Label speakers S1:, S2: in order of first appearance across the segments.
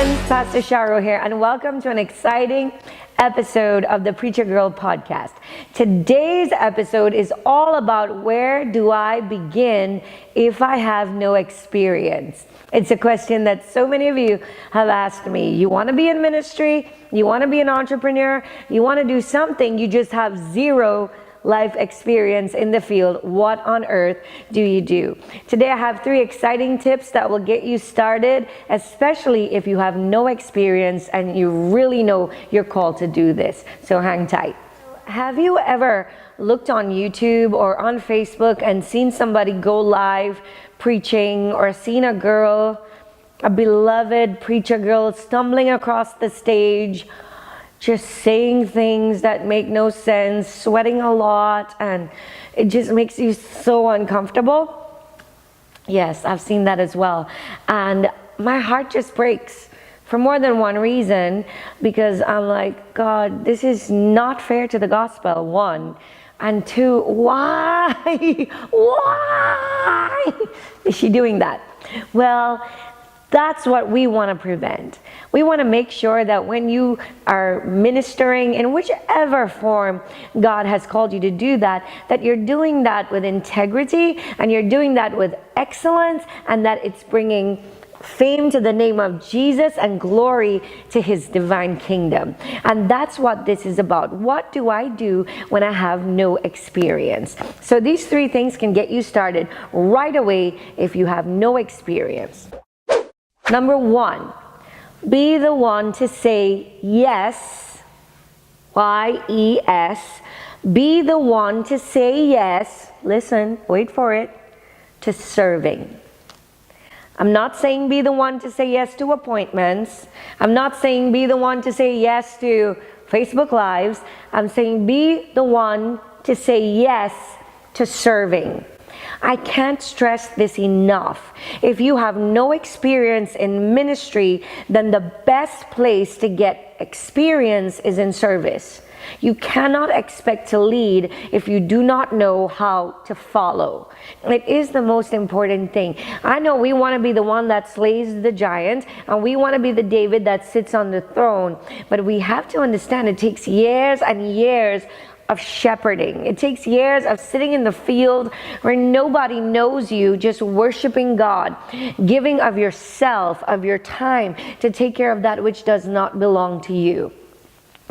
S1: friends, Pastor Sharo here, and welcome to an exciting episode of the Preacher Girl podcast. Today's episode is all about where do I begin if I have no experience? It's a question that so many of you have asked me. You want to be in ministry, you want to be an entrepreneur, you want to do something, you just have zero life experience in the field. What on earth do you do? Today I have 3 exciting tips that will get you started, especially if you have no experience and you really know you're called to do this. So hang tight. Have you ever looked on YouTube or on Facebook and seen somebody go live preaching, or seen a girl, a beloved preacher girl, stumbling across the stage, just saying things that make no sense, sweating a lot, and it just makes you so uncomfortable? Yes, I've seen that as well. And my heart just breaks for more than one reason, because I'm like, God, this is not fair to the gospel, 1. And 2, why? Why is she doing that? Well, that's what we want to prevent. We want to make sure that when you are ministering in whichever form God has called you to do that, that you're doing that with integrity, and you're doing that with excellence, and that it's bringing fame to the name of Jesus and glory to his divine kingdom. And that's what this is about. What do I do when I have no experience? So these 3 things can get you started right away if you have no experience. Number 1, be the one to say yes, Y-E-S. Be the one to say yes, listen, wait for it, to serving. I'm not saying be the one to say yes to appointments. I'm not saying be the one to say yes to Facebook Lives. I'm saying be the one to say yes to serving. I can't stress this enough. If you have no experience in ministry, then the best place to get experience is in service. You cannot expect to lead if you do not know how to follow. It is the most important thing. I know we want to be the one that slays the giant, and we want to be the David that sits on the throne, but we have to understand it takes years and years of shepherding. It takes years of sitting in the field where nobody knows you, just worshiping God, giving of yourself, of your time to take care of that which does not belong to you.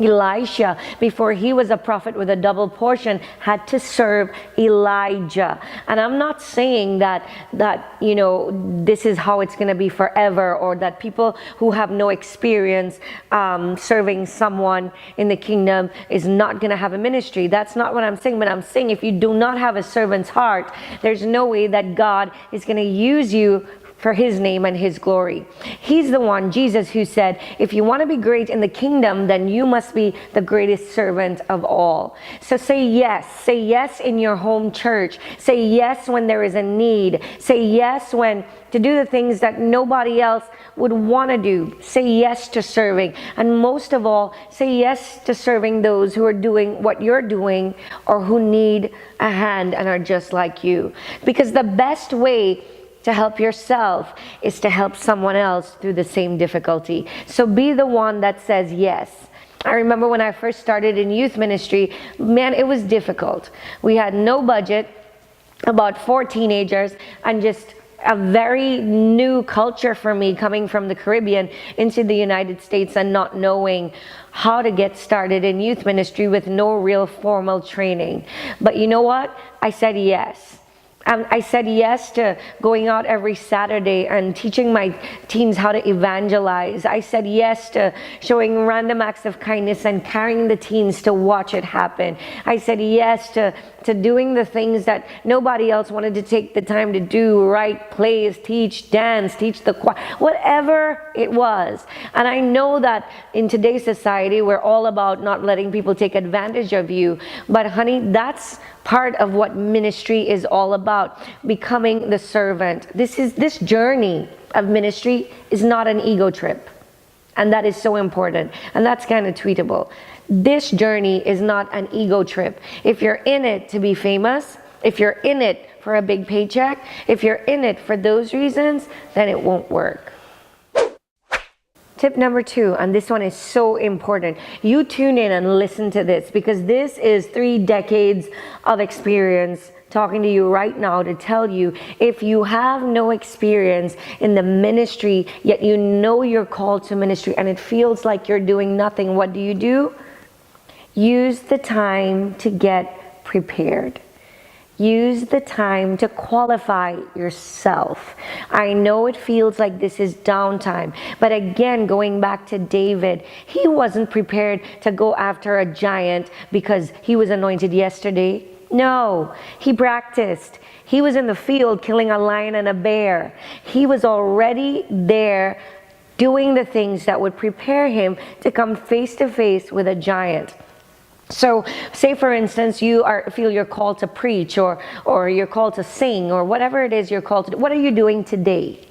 S1: Elisha, before he was a prophet with a double portion, had to serve Elijah. And I'm not saying that this is how it's going to be forever, or that people who have no experience serving someone in the kingdom is not going to have a ministry. That's not what I'm saying. But I'm saying if you do not have a servant's heart, there's no way that God is going to use you for his name and his glory. He's the one, Jesus, who said, if you want to be great in the kingdom, then you must be the greatest servant of all. So say yes in your home church. Say yes when there is a need. Say yes to do the things that nobody else would want to do. Say yes to serving. And most of all, say yes to serving those who are doing what you're doing, or who need a hand and are just like you. Because the best way to help yourself is to help someone else through the same difficulty. So be the one that says yes. I remember when I first started in youth ministry, man, it was difficult. We had no budget, about 4 teenagers, and just a very new culture for me, coming from the Caribbean into the United States and not knowing how to get started in youth ministry with no real formal training. But you know what? I said yes. I said yes to going out every Saturday and teaching my teens how to evangelize. I said yes to showing random acts of kindness and carrying the teens to watch it happen. I said yes to doing the things that nobody else wanted to take the time to do, write plays, teach, dance, teach the choir, whatever it was. And I know that in today's society, we're all about not letting people take advantage of you. But honey, that's part of what ministry is all about, becoming the servant. This journey of ministry is not an ego trip. And that is so important. And that's kind of tweetable. This journey is not an ego trip. If you're in it to be famous, if you're in it for a big paycheck, if you're in it for those reasons, then it won't work. Tip number 2, and this one is so important. You tune in and listen to this, because this is 3 decades of experience talking to you right now to tell you, if you have no experience in the ministry, yet you know you're called to ministry and it feels like you're doing nothing, what do? Use the time to get prepared. Use the time to qualify yourself. I know it feels like this is downtime, but again, going back to David, he wasn't prepared to go after a giant because he was anointed yesterday. No, he practiced. He was in the field killing a lion and a bear. He was already there doing the things that would prepare him to come face to face with a giant. So say for instance feel you're called to preach or you're called to sing or whatever it is you're called to do. What are you doing today?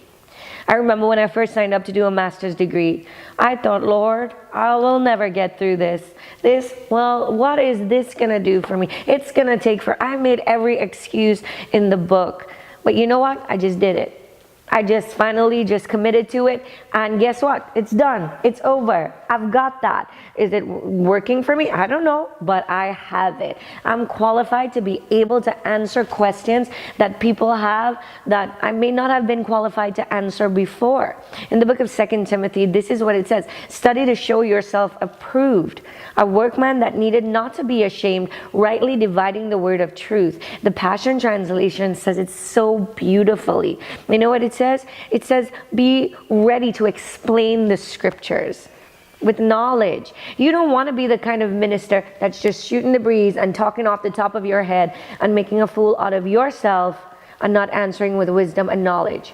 S1: I remember when I first signed up to do a master's degree, I thought, Lord, I will never get through this. What is this gonna do for me? It's gonna take I made every excuse in the book. But you know what? I just did it. I just finally committed to it, and guess what? It's done. It's over. I've got that. Is it working for me? I don't know, but I have it. I'm qualified to be able to answer questions that people have that I may not have been qualified to answer before. In the book of 2 Timothy, this is what it says: study to show yourself approved, a workman that needed not to be ashamed, rightly dividing the word of truth. The Passion Translation says it so beautifully. You know what it says? It says, be ready to explain the scriptures with knowledge. You don't want to be the kind of minister that's just shooting the breeze and talking off the top of your head and making a fool out of yourself and not answering with wisdom and knowledge.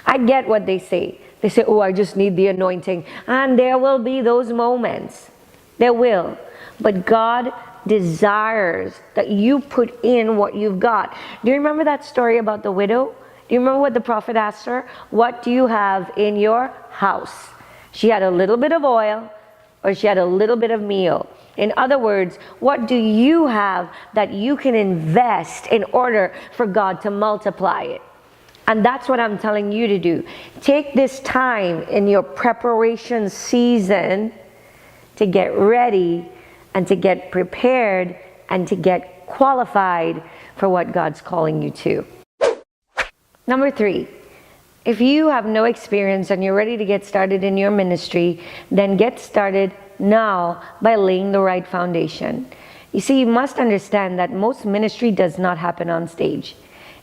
S1: I get what they say. They say, oh, I just need the anointing. And there will be those moments. There will. But God desires that you put in what you've got. Do you remember that story about the widow? Do you remember what the prophet asked her? What do you have in your house? She had a little bit of oil, or she had a little bit of meal. In other words, what do you have that you can invest in order for God to multiply it? And that's what I'm telling you to do. Take this time in your preparation season to get ready and to get prepared and to get qualified for what God's calling you to. Number 3, if you have no experience and you're ready to get started in your ministry, then get started now by laying the right foundation. You see, you must understand that most ministry does not happen on stage.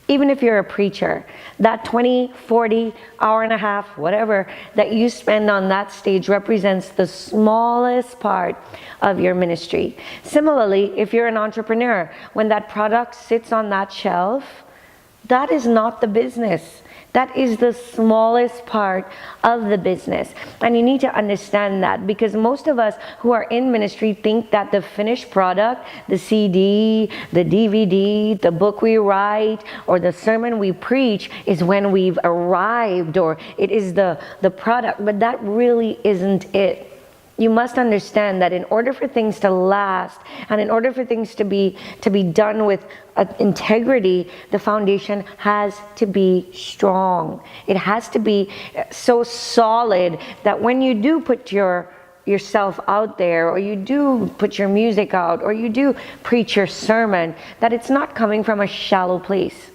S1: Even if you're a preacher, that 20, 40, hour and a half, whatever, that you spend on that stage represents the smallest part of your ministry. Similarly, if you're an entrepreneur, when that product sits on that shelf, that is not the business. That is the smallest part of the business. And you need to understand that, because most of us who are in ministry think that the finished product, the CD, the DVD, the book we write, or the sermon we preach is when we've arrived, or it is the product. But that really isn't it. You must understand that in order for things to last and in order for things to be done with integrity, the foundation has to be strong. It has to be so solid that when you do put yourself out there, or you do put your music out, or you do preach your sermon, that it's not coming from a shallow place.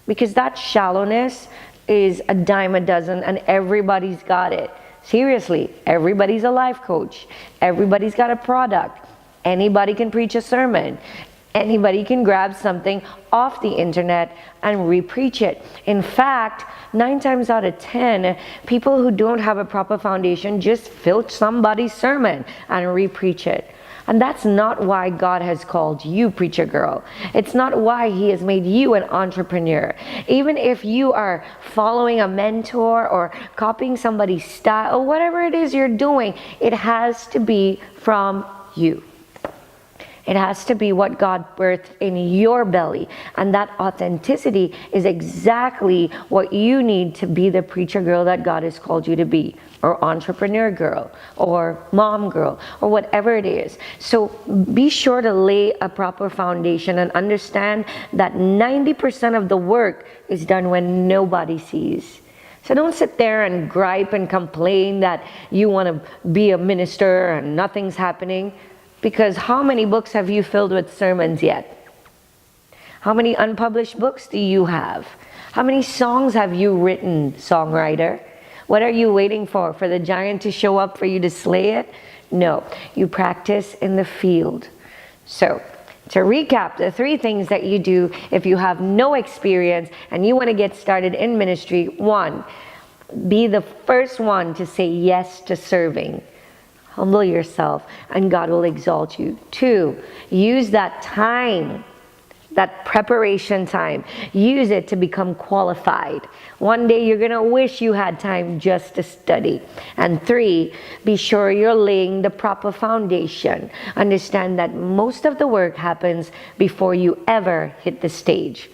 S1: Because that shallowness is a dime a dozen and everybody's got it. Seriously, everybody's a life coach. Everybody's got a product. Anybody can preach a sermon. Anybody can grab something off the internet and re-preach it. In fact, 9 times out of 10, people who don't have a proper foundation just filch somebody's sermon and re-preach it. And that's not why God has called you, preacher girl. It's not why He has made you an entrepreneur. Even if you are following a mentor or copying somebody's style, or whatever it is you're doing, it has to be from you. It has to be what God birthed in your belly. And that authenticity is exactly what you need to be the preacher girl that God has called you to be, or entrepreneur girl, or mom girl, or whatever it is. So be sure to lay a proper foundation and understand that 90% of the work is done when nobody sees. So don't sit there and gripe and complain that you want to be a minister and nothing's happening, because how many books have you filled with sermons yet? How many unpublished books do you have? How many songs have you written, songwriter? What are you waiting for? For the giant to show up for you to slay it? No, you practice in the field. So, to recap, the 3 things that you do if you have no experience and you want to get started in ministry. 1, be the first one to say yes to serving. Humble yourself and God will exalt you. 2, use that time, that preparation time. Use it to become qualified. One day you're going to wish you had time just to study. And 3, be sure you're laying the proper foundation. Understand that most of the work happens before you ever hit the stage.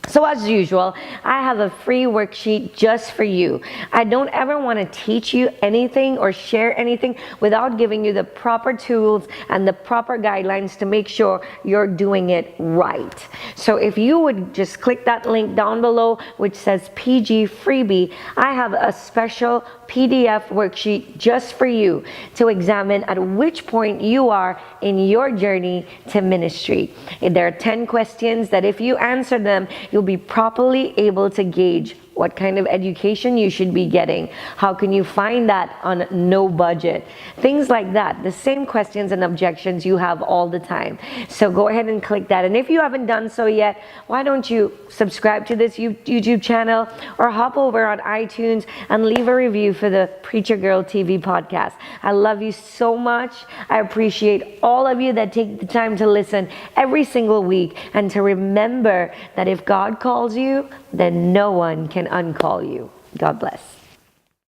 S1: So as usual, I have a free worksheet just for you. I don't ever want to teach you anything or share anything without giving you the proper tools and the proper guidelines to make sure you're doing it right. So if you would just click that link down below which says PG freebie, I have a special PDF worksheet just for you to examine at which point you are in your journey to ministry. There are 10 questions that if you answer them, you'll be properly able to gauge what kind of education you should be getting. How can you find that on no budget? Things like that. The same questions and objections you have all the time. So go ahead and click that. And if you haven't done so yet, why don't you subscribe to this YouTube channel or hop over on iTunes and leave a review for the Preacher Girl TV podcast. I love you so much. I appreciate all of you that take the time to listen every single week and to remember that if God calls you, then no one can uncall you. God bless.